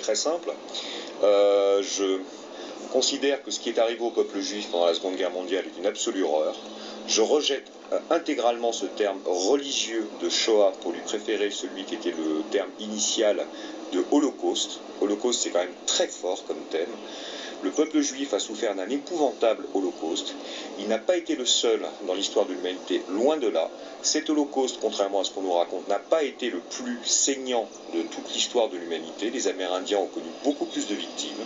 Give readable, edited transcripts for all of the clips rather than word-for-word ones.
Très simple. Je considère que ce qui est arrivé au peuple juif pendant la Seconde Guerre mondiale est une absolue horreur. Je rejette intégralement ce terme religieux de Shoah pour lui préférer celui qui était le terme initial de Holocauste. Holocauste, c'est quand même très fort comme thème. Le peuple juif a souffert d'un épouvantable holocauste. Il n'a pas été le seul dans l'histoire de l'humanité, loin de là. Cet holocauste, contrairement à ce qu'on nous raconte, n'a pas été le plus saignant de toute l'histoire de l'humanité. Les Amérindiens ont connu beaucoup plus de victimes.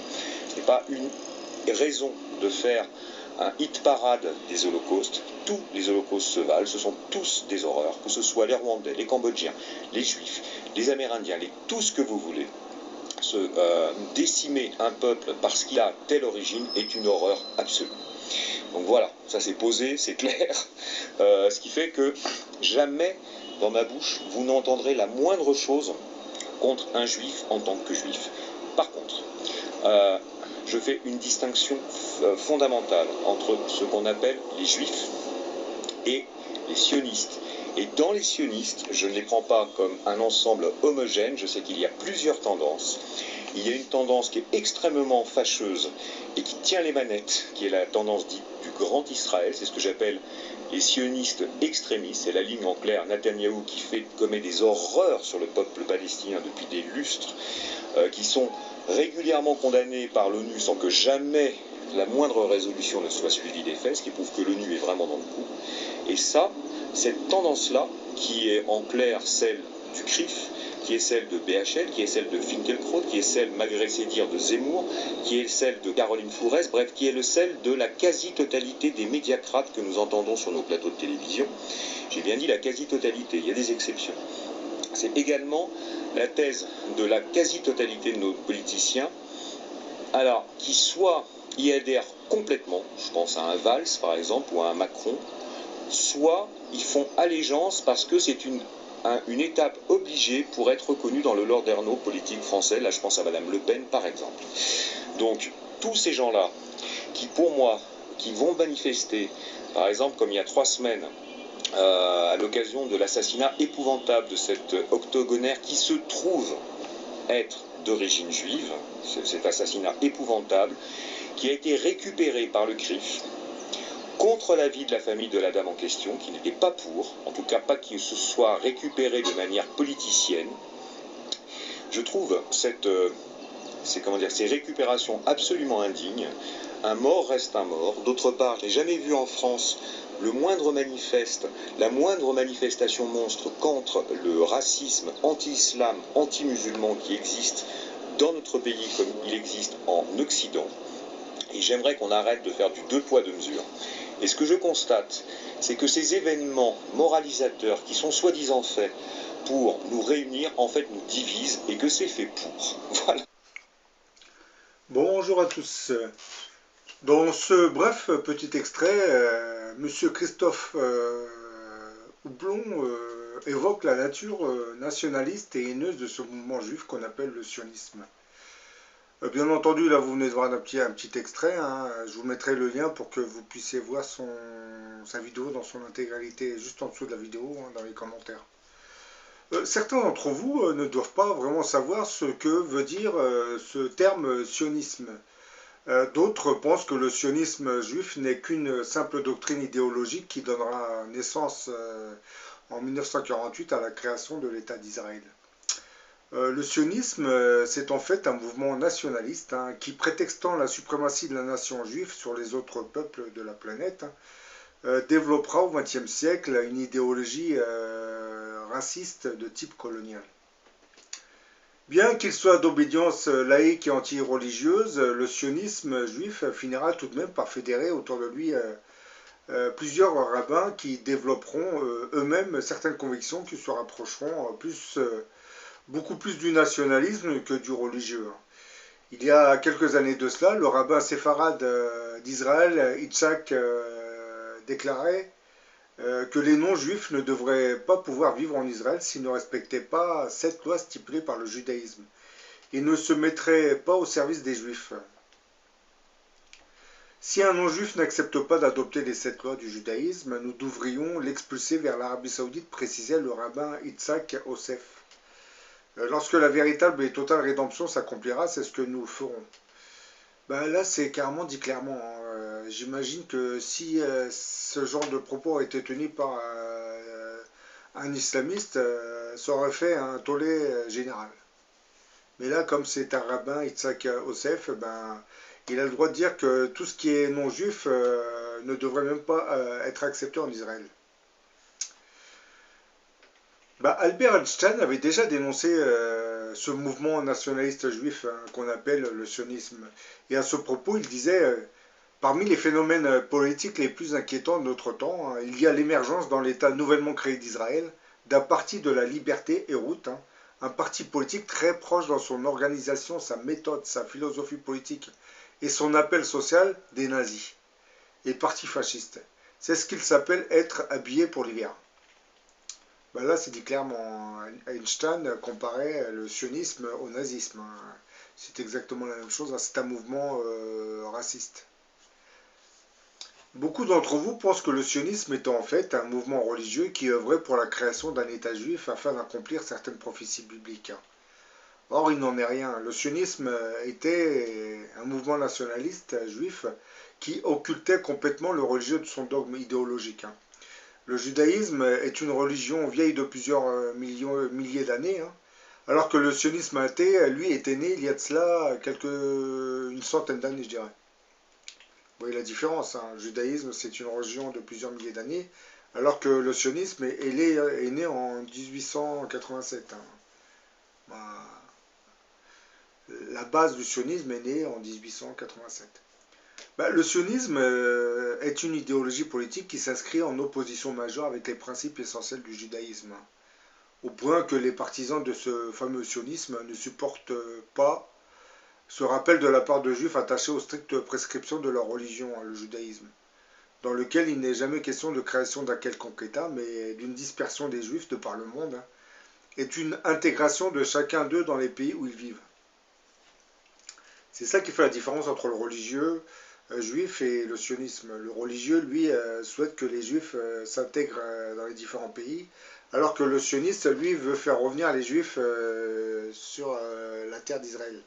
Ce n'est pas une raison de faire un hit parade des holocaustes. Tous les holocaustes se valent, ce sont tous des horreurs, que ce soit les Rwandais, les Cambodgiens, les Juifs, les Amérindiens, tout ce que vous voulez. Décimer un peuple parce qu'il a telle origine est une horreur absolue. Donc voilà, ça c'est posé, c'est clair. Ce qui fait que jamais dans ma bouche vous n'entendrez la moindre chose contre un juif en tant que juif. Par contre, je fais une distinction fondamentale entre ce qu'on appelle les juifs et les sionistes. Et dans les sionistes, je ne les prends pas comme un ensemble homogène, je sais qu'il y a plusieurs tendances. Il y a une tendance qui est extrêmement fâcheuse et qui tient les manettes, qui est la tendance dite du Grand Israël, c'est ce que j'appelle les sionistes extrémistes, c'est la ligne en clair Netanyahou qui commet des horreurs sur le peuple palestinien depuis des lustres, qui sont régulièrement condamnés par l'ONU sans que jamais la moindre résolution ne soit suivie des faits, ce qui prouve que l'ONU est vraiment dans le coup. Et ça, cette tendance-là, qui est en clair celle du CRIF, qui est celle de BHL, qui est celle de Finkielkraut, qui est celle, malgré ses dires, de Zemmour, qui est celle de Caroline Fourès, bref, qui est celle de la quasi-totalité des médiacrates que nous entendons sur nos plateaux de télévision. J'ai bien dit la quasi-totalité, il y a des exceptions. C'est également la thèse de la quasi-totalité de nos politiciens, alors qui soit y adhèrent complètement, je pense à un Valls par exemple, ou à un Macron, soit ils font allégeance parce que c'est une étape obligée pour être reconnue dans le Landerneau politique français. Là, je pense à Madame Le Pen, par exemple. Donc, tous ces gens-là, qui, pour moi, qui vont manifester, par exemple, comme il y a 3 semaines, à l'occasion de l'assassinat épouvantable de cet octogonaire qui se trouve être d'origine juive, cet assassinat épouvantable, qui a été récupéré par le CRIF, contre l'avis de la famille de la dame en question, qui n'était pas pour, en tout cas pas qu'il se soit récupéré de manière politicienne. Je trouve ces récupérations absolument indignes. Un mort reste un mort. D'autre part, je n'ai jamais vu en France le moindre manifeste, la moindre manifestation monstre contre le racisme anti-islam, anti-musulman qui existe dans notre pays comme il existe en Occident. Et j'aimerais qu'on arrête de faire du 2 poids 2 mesures. Et ce que je constate, c'est que ces événements moralisateurs qui sont soi-disant faits pour nous réunir, en fait nous divisent et que c'est fait pour. Voilà. Bonjour à tous. Dans ce bref petit extrait, Monsieur Christophe Houblon évoque la nature nationaliste et haineuse de ce mouvement juif qu'on appelle le sionisme. Bien entendu, là vous venez de voir un petit extrait, hein. Je vous mettrai le lien pour que vous puissiez voir sa vidéo dans son intégralité, juste en dessous de la vidéo, hein, dans les commentaires. Certains d'entre vous ne doivent pas vraiment savoir ce que veut dire ce terme sionisme. D'autres pensent que le sionisme juif n'est qu'une simple doctrine idéologique qui donnera naissance en 1948 à la création de l'État d'Israël. Le sionisme, c'est en fait un mouvement nationaliste, hein, qui, prétextant la suprématie de la nation juive sur les autres peuples de la planète, développera au XXe siècle une idéologie raciste de type colonial. Bien qu'il soit d'obédience laïque et anti-religieuse, le sionisme juif finira tout de même par fédérer autour de lui plusieurs rabbins qui développeront eux-mêmes certaines convictions qui se rapprocheront beaucoup plus du nationalisme que du religieux. Il y a quelques années de cela, le rabbin séfarade d'Israël, Yitzhak, déclarait que les non-juifs ne devraient pas pouvoir vivre en Israël s'ils ne respectaient pas cette loi stipulée par le judaïsme. Ils ne se mettraient pas au service des juifs. Si un non-juif n'accepte pas d'adopter les 7 lois du judaïsme, nous devrions l'expulser vers l'Arabie Saoudite, précisait le rabbin Yitzhak Osef. Lorsque la véritable et totale rédemption s'accomplira, c'est ce que nous ferons. Ben là, c'est carrément dit clairement, hein. J'imagine que si ce genre de propos a été tenu par un islamiste, ça aurait fait un tollé général. Mais là, comme c'est un rabbin, Yitzhak Osef, ben, il a le droit de dire que tout ce qui est non-juif ne devrait même pas être accepté en Israël. Bah, Albert Einstein avait déjà dénoncé ce mouvement nationaliste juif hein, qu'on appelle le sionisme. Et à ce propos, il disait parmi les phénomènes politiques les plus inquiétants de notre temps, hein, il y a l'émergence dans l'État nouvellement créé d'Israël d'un parti de la liberté, Hérout, hein, un parti politique très proche dans son organisation, sa méthode, sa philosophie politique et son appel social des nazis et parti fasciste. C'est ce qu'il s'appelle être habillé pour l'hiver. Ben là, c'est dit clairement. Einstein comparait le sionisme au nazisme, hein. C'est exactement la même chose. C'est un mouvement raciste. Beaucoup d'entre vous pensent que le sionisme est en fait un mouvement religieux qui œuvrait pour la création d'un État juif afin d'accomplir certaines prophéties bibliques. Or, il n'en est rien. Le sionisme était un mouvement nationaliste juif qui occultait complètement le religieux de son dogme idéologique. Le judaïsme est une religion vieille de plusieurs milliers d'années, hein, alors que le sionisme athée, lui, était né il y a de cela une centaine d'années, je dirais. Vous voyez la différence, hein. Le judaïsme, c'est une religion de plusieurs milliers d'années, alors que le sionisme est né en 1887. Hein. Ben, la base du sionisme est née en 1887. Ben, le sionisme est une idéologie politique qui s'inscrit en opposition majeure avec les principes essentiels du judaïsme, au point que les partisans de ce fameux sionisme ne supportent pas ce rappel de la part de juifs attachés aux strictes prescriptions de leur religion, le judaïsme, dans lequel il n'est jamais question de création d'un quelconque État, mais d'une dispersion des juifs de par le monde, hein, et d'une intégration de chacun d'eux dans les pays où ils vivent. C'est ça qui fait la différence entre le religieux juif et le sionisme. Le religieux, lui, souhaite que les juifs s'intègrent dans les différents pays, alors que le sioniste, lui, veut faire revenir les juifs sur la terre d'Israël.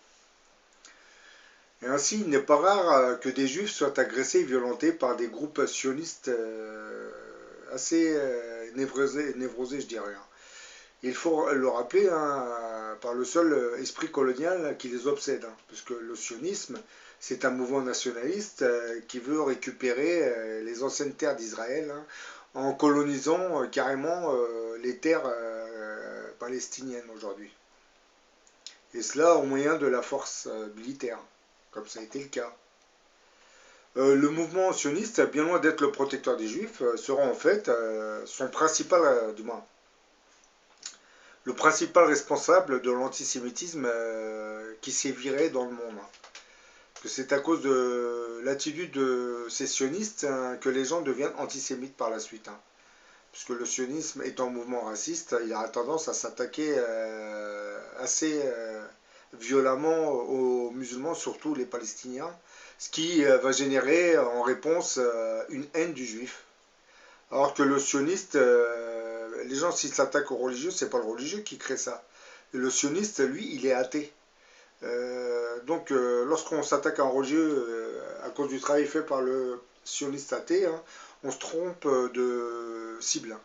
Et ainsi, il n'est pas rare que des juifs soient agressés et violentés par des groupes sionistes assez névrosés, je dirais. Il faut le rappeler hein, par le seul esprit colonial qui les obsède, hein, puisque le sionisme, c'est un mouvement nationaliste qui veut récupérer les anciennes terres d'Israël hein, en colonisant carrément les terres palestiniennes aujourd'hui. Et cela au moyen de la force militaire, comme ça a été le cas. Le mouvement sioniste, bien loin d'être le protecteur des juifs, sera en fait son principal, du moins, le principal responsable de l'antisémitisme qui sévirait dans le monde. C'est à cause de l'attitude de ces sionistes hein, que les gens deviennent antisémites par la suite. Hein. Puisque le sionisme étant un mouvement raciste, il a tendance à s'attaquer assez violemment aux musulmans, surtout les Palestiniens, ce qui va générer en réponse une haine du juif. Alors que le sioniste, les gens s'ils s'attaquent aux religieux, c'est pas le religieux qui crée ça. Et le sioniste, lui, il est athée. Donc lorsqu'on s'attaque à un religieux à cause du travail fait par le sioniste athée, hein, on se trompe de cible.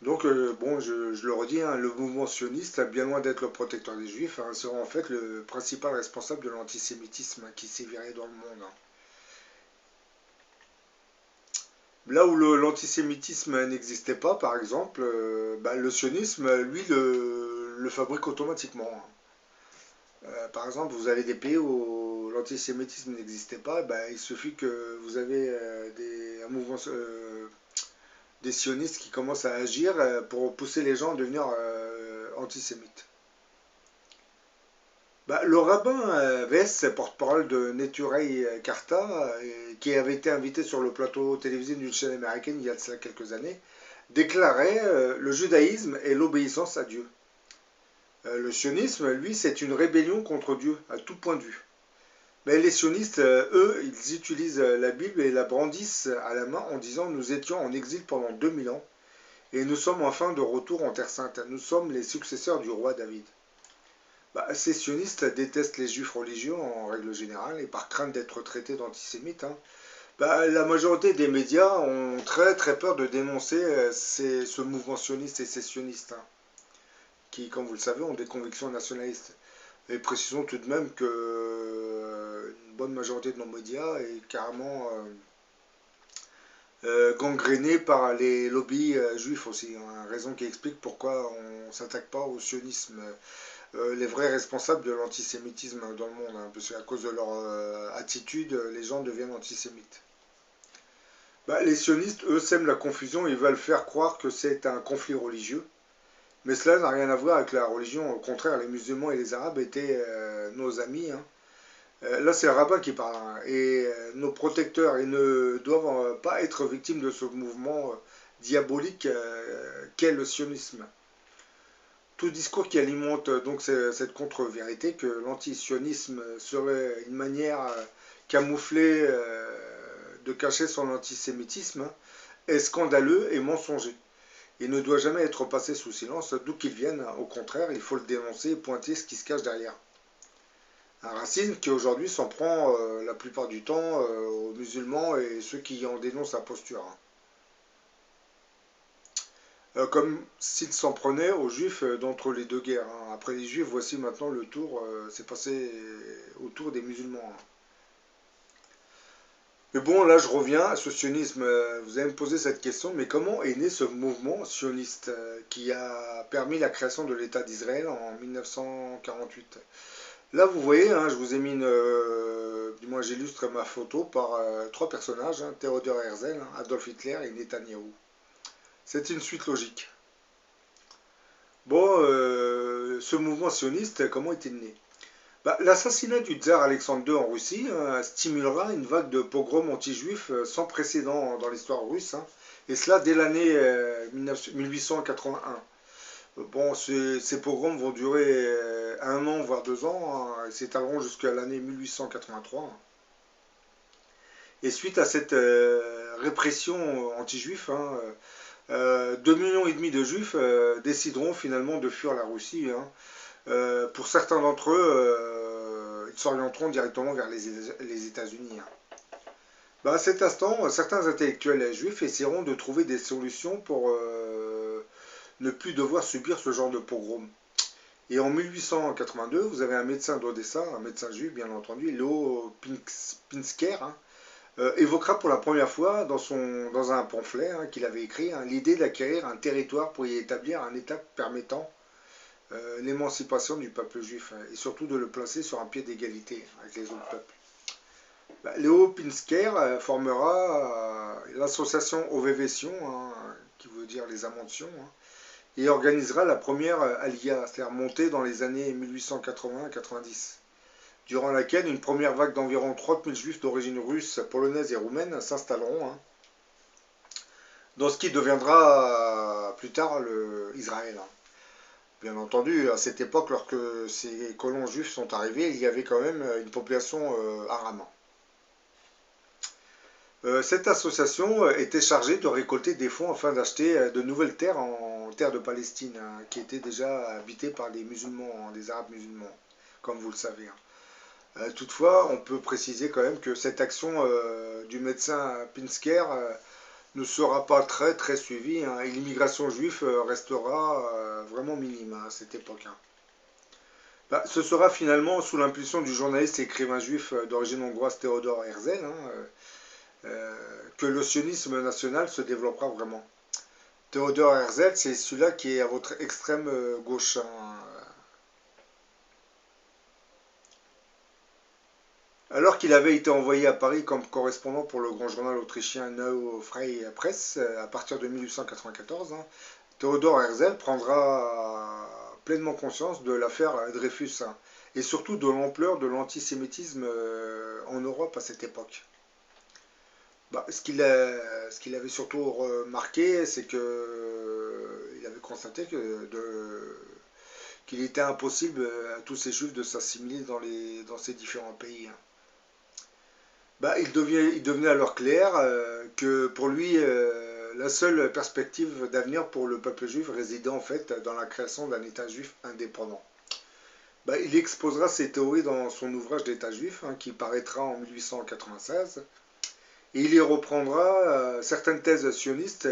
Donc bon, je le redis, hein, le mouvement sioniste, bien loin d'être le protecteur des juifs, hein, sera en fait le principal responsable de l'antisémitisme qui sévirait dans le monde. Hein. Là où l'antisémitisme n'existait pas, par exemple, bah, le sionisme, lui, le fabrique automatiquement. Hein. Par exemple, vous avez des pays où l'antisémitisme n'existait pas, bah, il suffit que vous avez un mouvement des sionistes qui commencent à agir pour pousser les gens à devenir antisémites. Bah, le rabbin Vess, porte-parole de Neturei Karta, qui avait été invité sur le plateau télévisé d'une chaîne américaine il y a de cela quelques années, déclarait le judaïsme est l'obéissance à Dieu. Le sionisme, lui, c'est une rébellion contre Dieu, à tout point de vue. Mais les sionistes, eux, ils utilisent la Bible et la brandissent à la main en disant nous étions en exil pendant 2000 ans Et nous sommes enfin de retour en Terre Sainte. Nous sommes les successeurs du roi David. Ces sionistes détestent les juifs religieux en règle générale et par crainte d'être traités d'antisémites. La majorité des médias ont très très peur de dénoncer ce mouvement sioniste et ces sionistes, qui, comme vous le savez, ont des convictions nationalistes. Et précisons tout de même que une bonne majorité de nos médias est carrément gangrénée par les lobbies juifs aussi. Raison qui explique pourquoi on ne s'attaque pas au sionisme. Les vrais responsables de l'antisémitisme dans le monde, parce qu'à cause de leur attitude, les gens deviennent antisémites. Les sionistes, eux, sèment la confusion, ils veulent faire croire que c'est un conflit religieux, mais cela n'a rien à voir avec la religion, au contraire, les musulmans et les arabes étaient nos amis. Là, c'est le rabbin qui parle, et nos protecteurs, ils ne doivent pas être victimes de ce mouvement diabolique qu'est le sionisme. Tout discours qui alimente donc cette contre-vérité que l'antisionisme serait une manière camouflée de cacher son antisémitisme est scandaleux et mensonger. Il ne doit jamais être passé sous silence, d'où qu'il vienne. Au contraire, il faut le dénoncer et pointer ce qui se cache derrière. Un racisme qui aujourd'hui s'en prend la plupart du temps aux musulmans et ceux qui en dénoncent la posture. Comme s'il s'en prenait aux juifs d'entre les deux guerres. Après les juifs, voici maintenant le tour, c'est passé au tour des musulmans. Mais bon, là je reviens à ce sionisme. Vous allez me poser cette question, mais comment est né ce mouvement sioniste qui a permis la création de l'État d'Israël en 1948? Là vous voyez, je vous ai mis du moins j'illustre ma photo par trois personnages, Theodor Herzl, Adolf Hitler et Netanyahou. C'est une suite logique. Bon, ce mouvement sioniste, comment est-il né? L'assassinat du tsar Alexandre II en Russie stimulera une vague de pogroms anti-juifs sans précédent dans l'histoire russe, et cela dès l'année 1881. Bon, ces pogroms vont durer un an, voire 2 ans, et s'étaleront jusqu'à l'année 1883. Et suite à cette répression anti-juif, 2,5 millions de juifs décideront finalement de fuir la Russie. Pour certains d'entre eux, ils s'orienteront directement vers les États-Unis. À cet instant, certains intellectuels juifs essaieront de trouver des solutions pour ne plus devoir subir ce genre de pogrom. Et en 1882, vous avez un médecin d'Odessa, un médecin juif bien entendu, Leo Pinsker, évoquera pour la première fois dans un pamphlet qu'il avait écrit l'idée d'acquérir un territoire pour y établir un État permettant l'émancipation du peuple juif et surtout de le placer sur un pied d'égalité avec les autres peuples. Leo Pinsker formera l'association Ovevation, qui veut dire les Amantions, et organisera la première Aliyah, c'est-à-dire montée dans les années 1880-90, durant laquelle une première vague d'environ 30 000 juifs d'origine russe, polonaise et roumaine s'installeront dans ce qui deviendra plus tard Israël. Bien entendu, à cette époque, lorsque ces colons juifs sont arrivés, il y avait quand même une population arabe. Cette association était chargée de récolter des fonds afin d'acheter de nouvelles terres en terre de Palestine, qui étaient déjà habitées par des musulmans, des arabes musulmans, comme vous le savez. Toutefois, on peut préciser quand même que cette action du médecin Pinsker ne sera pas très très suivie, et l'immigration juive restera vraiment minime à cette époque. Ce sera finalement sous l'impulsion du journaliste et écrivain juif d'origine hongroise Theodor Herzl que le sionisme national se développera vraiment. Theodor Herzl, c'est celui-là qui est à votre extrême gauche. Alors qu'il avait été envoyé à Paris comme correspondant pour le grand journal autrichien Neue Freie Presse à partir de 1894, Theodor Herzl prendra pleinement conscience de l'affaire Dreyfus et surtout de l'ampleur de l'antisémitisme en Europe à cette époque. Ce qu'il avait surtout remarqué, c'est qu'il avait constaté qu'il était impossible à tous ces juifs de s'assimiler dans ces différents pays. Il devenait alors clair que pour lui, la seule perspective d'avenir pour le peuple juif résidait en fait dans la création d'un État juif indépendant. Bah, il exposera ses théories dans son ouvrage d'État juif, hein, qui paraîtra en 1896. Et il y reprendra certaines thèses sionistes,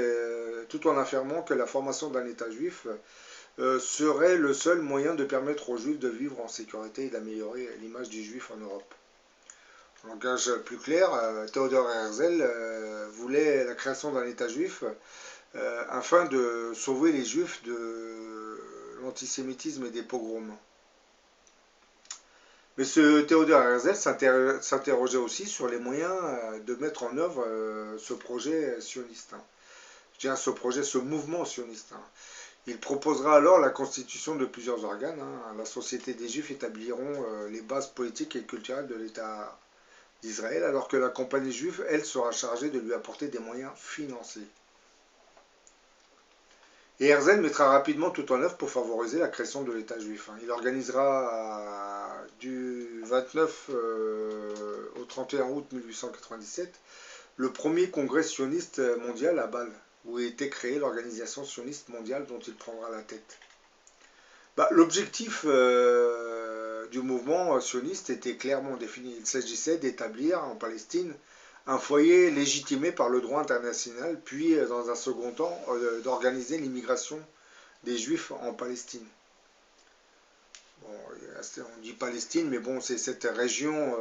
tout en affirmant que la formation d'un État juif serait le seul moyen de permettre aux juifs de vivre en sécurité et d'améliorer l'image du juif en Europe. En langage plus clair, Theodor Herzl voulait la création d'un État juif afin de sauver les juifs de l'antisémitisme et des pogroms. Mais ce Theodor Herzl s'interrogeait aussi sur les moyens de mettre en œuvre ce projet sioniste. Je dirais ce mouvement sioniste. Il proposera alors la constitution de plusieurs organes. La Société des Juifs établiront les bases politiques et culturelles de l'État d'Israël, alors que la Compagnie juive, elle, sera chargée de lui apporter des moyens financiers. Et Herzl mettra rapidement tout en œuvre pour favoriser la création de l'État juif. Il organisera du 29 au 31 août 1897 le premier congrès sioniste mondial à Bâle, où a été créée l'organisation sioniste mondiale dont il prendra la tête. L'objectif du mouvement sioniste était clairement défini. Il s'agissait d'établir en Palestine un foyer légitimé par le droit international, puis dans un second temps d'organiser l'immigration des Juifs en Palestine. Bon, on dit Palestine, mais bon, c'est cette région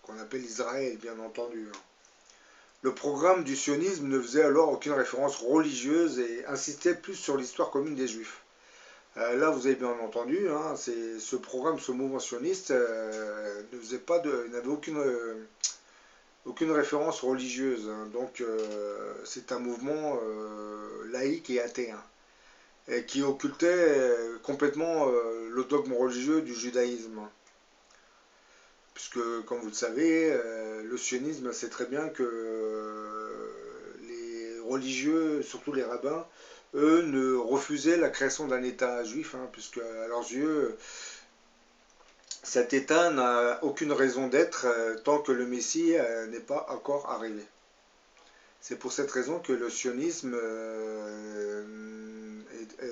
qu'on appelle Israël, bien entendu. Le programme du sionisme ne faisait alors aucune référence religieuse et insistait plus sur l'histoire commune des Juifs. Là, vous avez bien entendu, ce programme, ce mouvement sioniste n'avait aucune référence religieuse. Donc, c'est un mouvement laïque et athée, et qui occultait complètement le dogme religieux du judaïsme. Puisque, comme vous le savez, le sionisme sait très bien que les religieux, surtout les rabbins, eux ne refusaient la création d'un État juif, puisque à leurs yeux, cet État n'a aucune raison d'être tant que le Messie n'est pas encore arrivé. C'est pour cette raison que le sionisme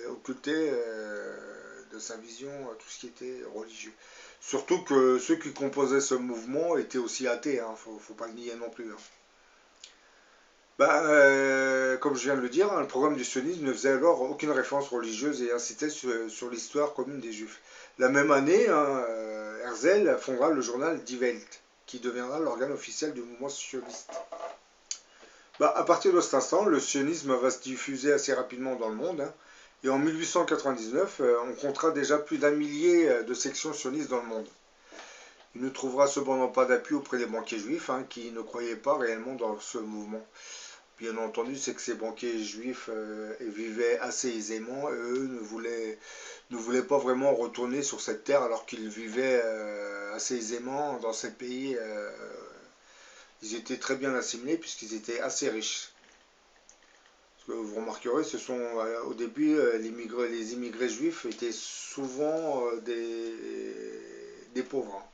occultait de sa vision tout ce qui était religieux. Surtout que ceux qui composaient ce mouvement étaient aussi athées, faut pas le nier non plus. Comme je viens de le dire, le programme du sionisme ne faisait alors aucune référence religieuse et incitait sur l'histoire commune des Juifs. La même année, Herzl fondera le journal Die Welt, qui deviendra l'organe officiel du mouvement sioniste. À partir de cet instant, le sionisme va se diffuser assez rapidement dans le monde, et en 1899, on comptera déjà plus d'1 millier de sections sionistes dans le monde. Il ne trouvera cependant pas d'appui auprès des banquiers juifs, qui ne croyaient pas réellement dans ce mouvement. Bien entendu, c'est que ces banquiers juifs vivaient assez aisément, et eux ne voulaient pas vraiment retourner sur cette terre alors qu'ils vivaient assez aisément dans ces pays. Ils étaient très bien assimilés puisqu'ils étaient assez riches. Parce que vous remarquerez, au début, les immigrés juifs étaient souvent des pauvres.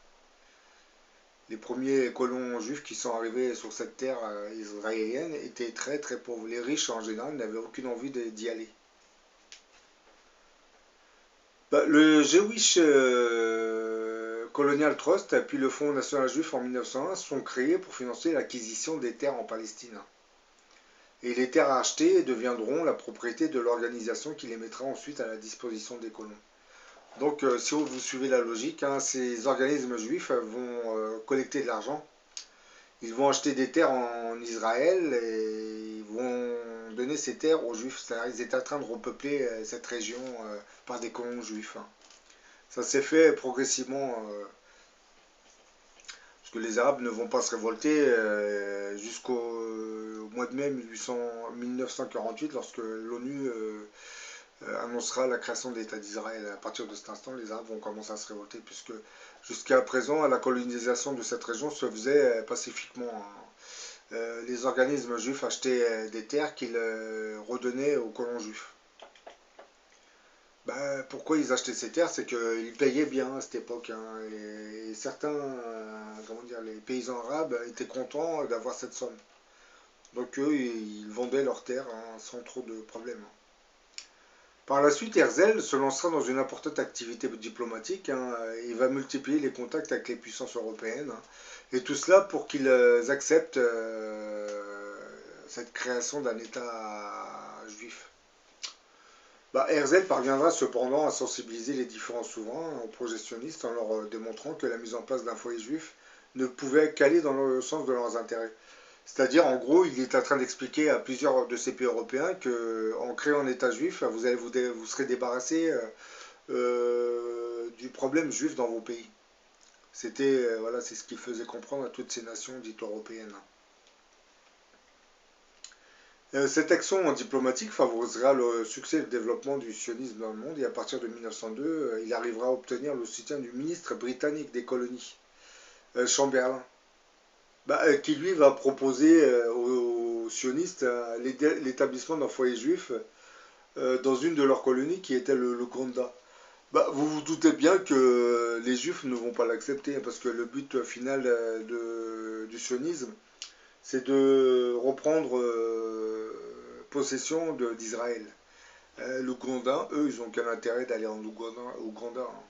Les premiers colons juifs qui sont arrivés sur cette terre israélienne étaient très très pauvres. Les riches en général n'avaient aucune envie d'y aller. Le Jewish Colonial Trust puis le Fonds national juif en 1901 sont créés pour financer l'acquisition des terres en Palestine. Et les terres achetées deviendront la propriété de l'organisation qui les mettra ensuite à la disposition des colons. Donc, si vous suivez la logique, ces organismes juifs vont collecter de l'argent. Ils vont acheter des terres en Israël et ils vont donner ces terres aux juifs. C'est-à-dire qu'ils étaient en train de repeupler cette région par des colons juifs. Ça s'est fait progressivement, parce que les Arabes ne vont pas se révolter jusqu'au mois de mai 1948, lorsque l'ONU annoncera la création de l'État d'Israël. À partir de cet instant, les Arabes vont commencer à se révolter, puisque jusqu'à présent, la colonisation de cette région se faisait pacifiquement. Les organismes juifs achetaient des terres qu'ils redonnaient aux colons juifs. Pourquoi ils achetaient ces terres? C'est qu'ils payaient bien à cette époque. Et certains, les paysans arabes étaient contents d'avoir cette somme. Donc eux, ils vendaient leurs terres hein, sans trop de problèmes. Par la suite, Herzl se lancera dans une importante activité diplomatique. Hein, il va multiplier les contacts avec les puissances européennes. Hein, et tout cela pour qu'ils acceptent cette création d'un État juif. Bah, Herzl parviendra cependant à sensibiliser les différents souverains aux projectionnistes en leur démontrant que la mise en place d'un foyer juif ne pouvait qu'aller dans le sens de leurs intérêts. C'est-à-dire, en gros, il est en train d'expliquer à plusieurs de ces pays européens que, en créant un État juif, vous serez débarrassé du problème juif dans vos pays. Voilà, c'est ce qu'il faisait comprendre à toutes ces nations dites européennes. Cette action diplomatique favorisera le succès et le développement du sionisme dans le monde et à partir de 1902, il arrivera à obtenir le soutien du ministre britannique des colonies, Chamberlain, qui lui va proposer aux sionistes l'établissement d'un foyer juif dans une de leurs colonies qui était le Ouganda. Vous vous doutez bien que les juifs ne vont pas l'accepter parce que le but final du sionisme, c'est de reprendre possession d'Israël. L'Ouganda, eux, ils n'ont qu'un intérêt d'aller en Ouganda. Hein.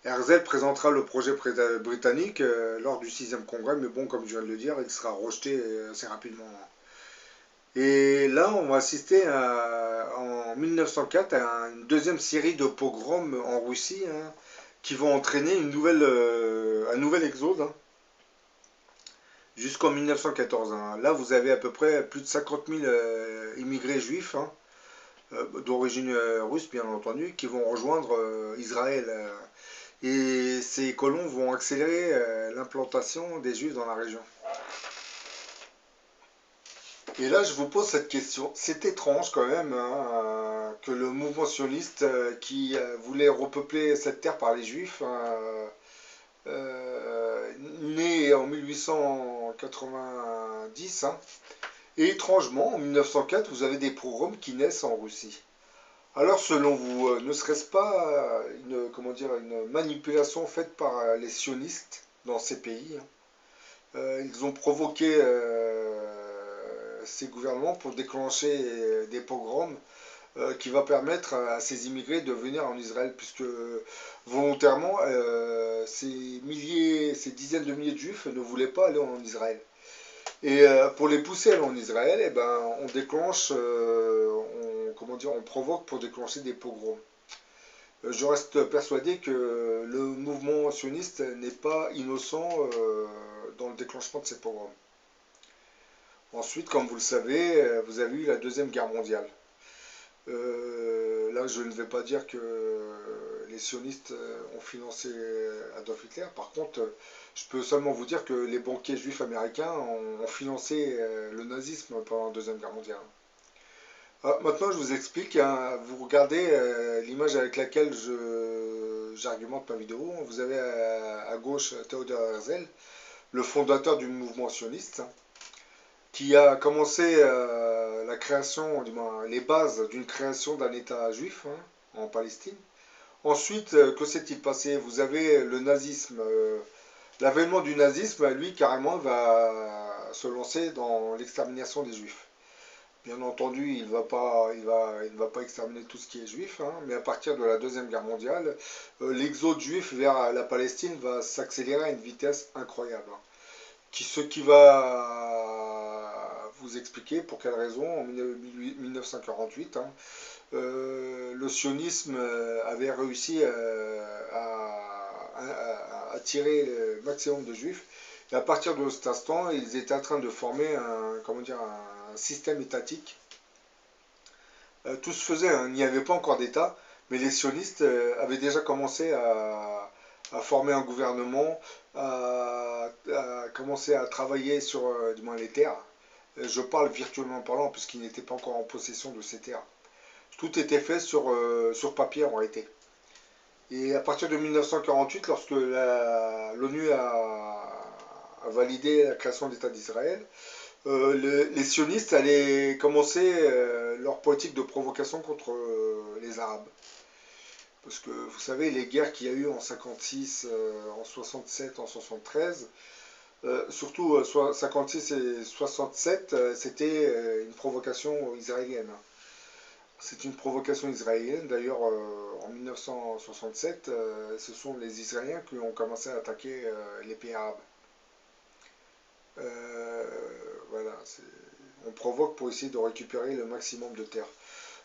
Herzl présentera le projet britannique lors du 6e congrès, mais bon, comme je viens de le dire, il sera rejeté assez rapidement. Et là, on va assister en 1904 à une deuxième série de pogroms en Russie hein, qui vont entraîner un nouvel exode. Hein, jusqu'en 1914. Hein. Là, vous avez à peu près plus de 50 000 immigrés juifs, hein, d'origine russe bien entendu, qui vont rejoindre Israël. Et ces colons vont accélérer l'implantation des juifs dans la région. Et là, je vous pose cette question. C'est étrange quand même hein, que le mouvement sioniste qui voulait repeupler cette terre par les juifs, né en 1890, hein, et étrangement, en 1904, vous avez des pogroms qui naissent en Russie. Alors, selon vous, ne serait-ce pas une manipulation faite par les sionistes dans ces pays hein. Ils ont provoqué ces gouvernements pour déclencher des pogroms qui va permettre à ces immigrés de venir en Israël, puisque volontairement, ces dizaines de milliers de juifs ne voulaient pas aller en Israël. Et pour les pousser à aller en Israël, eh ben, on déclenche, on provoque pour déclencher des pogroms. Je reste persuadé que le mouvement sioniste n'est pas innocent dans le déclenchement de ces pogroms. Ensuite, comme vous le savez, vous avez eu la Deuxième Guerre mondiale. Là, je ne vais pas dire que les sionistes ont financé Adolf Hitler. Par contre, je peux seulement vous dire que les banquiers juifs américains ont financé le nazisme pendant la Deuxième Guerre mondiale. Maintenant, je vous explique. Hein, vous regardez l'image avec laquelle j'argumente ma vidéo. Vous avez à gauche Theodor Herzl, le fondateur du mouvement sioniste, qui a commencé la création, du moins les bases d'une création d'un État juif hein, en Palestine. Ensuite, que s'est-il passé? Vous avez le nazisme. L'avènement du nazisme, lui, carrément, va se lancer dans l'extermination des juifs. Bien entendu, il ne va pas exterminer tout ce qui est juif, hein, mais à partir de la Deuxième Guerre mondiale, l'exode juif vers la Palestine va s'accélérer à une vitesse incroyable. Hein. Ce qui va vous expliquer pour quelle raison, en 1948, hein, le sionisme avait réussi à attirer le maximum de juifs. Et à partir de cet instant, ils étaient en train de former un système étatique. Tout se faisait, hein, il n'y avait pas encore d'État, mais les sionistes avaient déjà commencé à former un gouvernement, à commencer à travailler sur du moins les terres. Je parle virtuellement parlant, puisqu'ils n'étaient pas encore en possession de ces terres. Tout était fait sur papier en réalité. Et à partir de 1948, lorsque l'ONU a validé la création de l'État d'Israël, les sionistes allaient commencer leur politique de provocation contre les Arabes. Parce que vous savez, les guerres qu'il y a eu en 56, en 67, en 73, Surtout 56 et 67, c'était une provocation israélienne. C'est une provocation israélienne. D'ailleurs, en 1967, ce sont les Israéliens qui ont commencé à attaquer les pays arabes. Euh, voilà, on provoque pour essayer de récupérer le maximum de terre.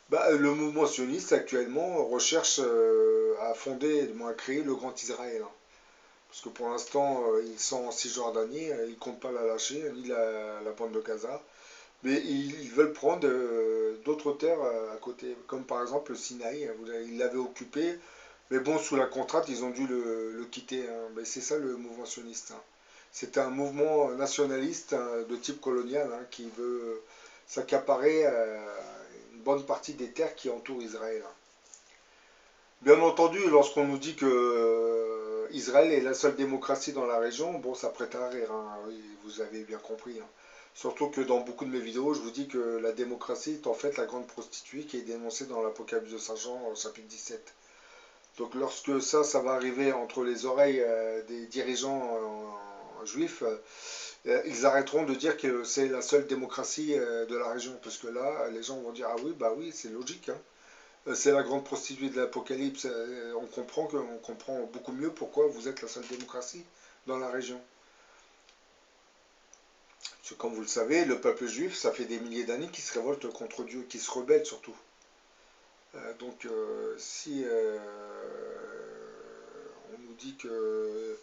Bah, le mouvement sioniste actuellement recherche à fonder, du moins à créer le Grand Israël, hein. Parce que pour l'instant, ils sont en Cisjordanie, ils ne comptent pas la lâcher, ni la bande de Gaza. Mais ils veulent prendre d'autres terres à côté, comme par exemple le Sinaï, hein. Ils l'avaient occupé, mais bon, sous la contrainte, ils ont dû le quitter, hein. Mais c'est ça le mouvement sioniste, hein. C'est un mouvement nationaliste, hein, de type colonial, hein, qui veut s'accaparer une bonne partie des terres qui entourent Israël, hein. Bien entendu, lorsqu'on nous dit que Israël est la seule démocratie dans la région, bon, ça prête à rire, hein, oui, vous avez bien compris, hein. Surtout que dans beaucoup de mes vidéos, je vous dis que la démocratie est en fait la grande prostituée qui est dénoncée dans l'Apocalypse de Saint Jean au chapitre 17. Donc lorsque ça va arriver entre les oreilles des dirigeants juifs, ils arrêteront de dire que c'est la seule démocratie de la région, parce que là, les gens vont dire, ah oui, bah oui, c'est logique, hein. C'est la grande prostituée de l'Apocalypse. On comprend beaucoup mieux pourquoi vous êtes la seule démocratie dans la région. Parce que comme vous le savez, le peuple juif, ça fait des milliers d'années qu'il se révolte contre Dieu, qu'il se rebelle surtout. Donc si on nous dit que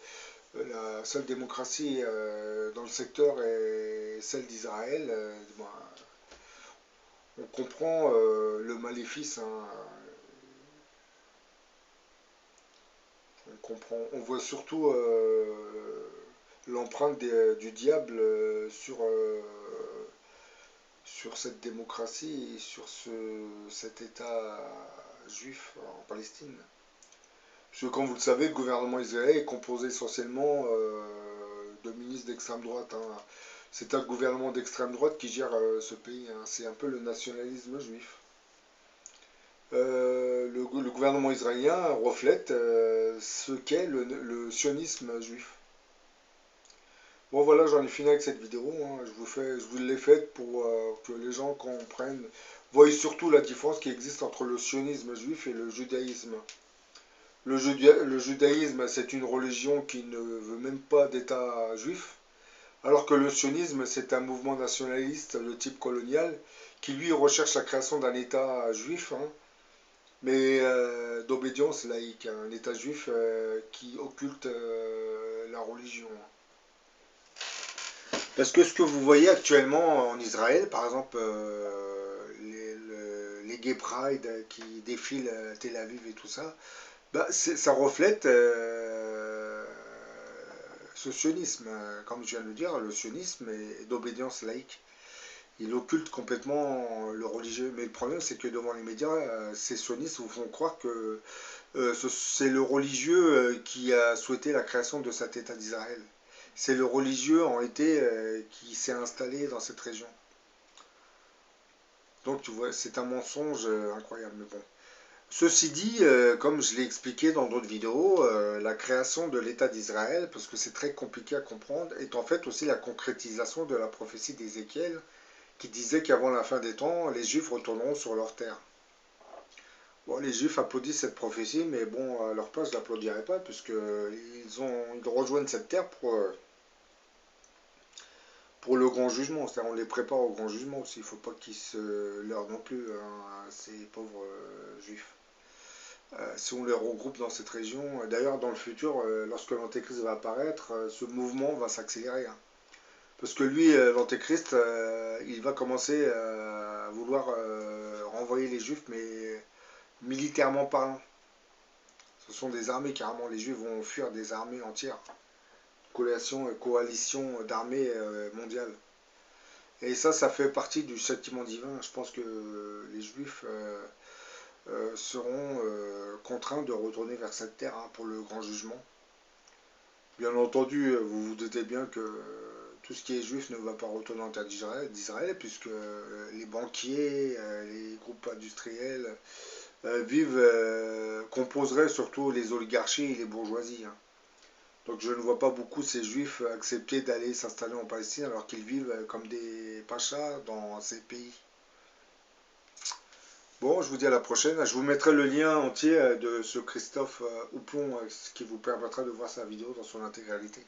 la seule démocratie dans le secteur est celle d'Israël, ben, on comprend le maléfice, hein. On voit surtout l'empreinte du diable sur cette démocratie et sur cet État juif en Palestine. Parce que comme vous le savez, le gouvernement israélien est composé essentiellement de ministres d'extrême droite, hein. C'est un gouvernement d'extrême droite qui gère ce pays, hein. C'est un peu le nationalisme juif. Le gouvernement israélien reflète ce qu'est le sionisme juif. Bon voilà, j'en ai fini avec cette vidéo, hein. Je vous l'ai faite pour que les gens comprennent, voient surtout la différence qui existe entre le sionisme juif et le judaïsme. Le judaïsme, c'est une religion qui ne veut même pas d'État juif, alors que le sionisme, c'est un mouvement nationaliste de type colonial qui lui recherche la création d'un État juif, hein, mais d'obédience laïque, hein, un État juif qui occulte la religion. Parce que ce que vous voyez actuellement en Israël, par exemple, les gay pride qui défilent à Tel Aviv et tout ça, bah, ça reflète ce sionisme. Comme je viens de le dire, le sionisme est d'obédience laïque. Il occulte complètement le religieux. Mais le problème, c'est que devant les médias, ces sionistes vous font croire que c'est le religieux qui a souhaité la création de cet État d'Israël. C'est le religieux en été qui s'est installé dans cette région. Donc tu vois, c'est un mensonge incroyable, mais bon. Ceci dit, comme je l'ai expliqué dans d'autres vidéos, la création de l'État d'Israël, parce que c'est très compliqué à comprendre, est en fait aussi la concrétisation de la prophétie d'Ézéchiel, qui disait qu'avant la fin des temps, les Juifs retourneront sur leur terre. Bon, les Juifs applaudissent cette prophétie, mais bon, à leur place, je ne l'applaudirais pas, puisqu'ils rejoignent cette terre pour le grand jugement. C'est-à-dire, on les prépare au grand jugement aussi. Il ne faut pas qu'ils se leurrent non plus, hein, ces pauvres Juifs. Si on les regroupe dans cette région, d'ailleurs, dans le futur, lorsque l'Antéchrist va apparaître, ce mouvement va s'accélérer, hein. Parce que lui, l'Antéchrist, il va commencer à vouloir renvoyer les Juifs, mais militairement parlant. Ce sont des armées, carrément. Les Juifs vont fuir des armées entières. Coalition d'armées mondiales. Et ça fait partie du châtiment divin. Je pense que les Juifs seront contraints de retourner vers cette terre, hein, pour le grand jugement. Bien entendu, vous vous doutez bien que tout ce qui est juif ne va pas retourner en terre d'Israël, puisque les banquiers, les groupes industriels composeraient surtout les oligarchies et les bourgeoisies, hein. Donc je ne vois pas beaucoup ces juifs accepter d'aller s'installer en Palestine alors qu'ils vivent comme des pachas dans ces pays. Bon, je vous dis à la prochaine. Je vous mettrai le lien entier de ce Christophe Houplon, ce qui vous permettra de voir sa vidéo dans son intégralité.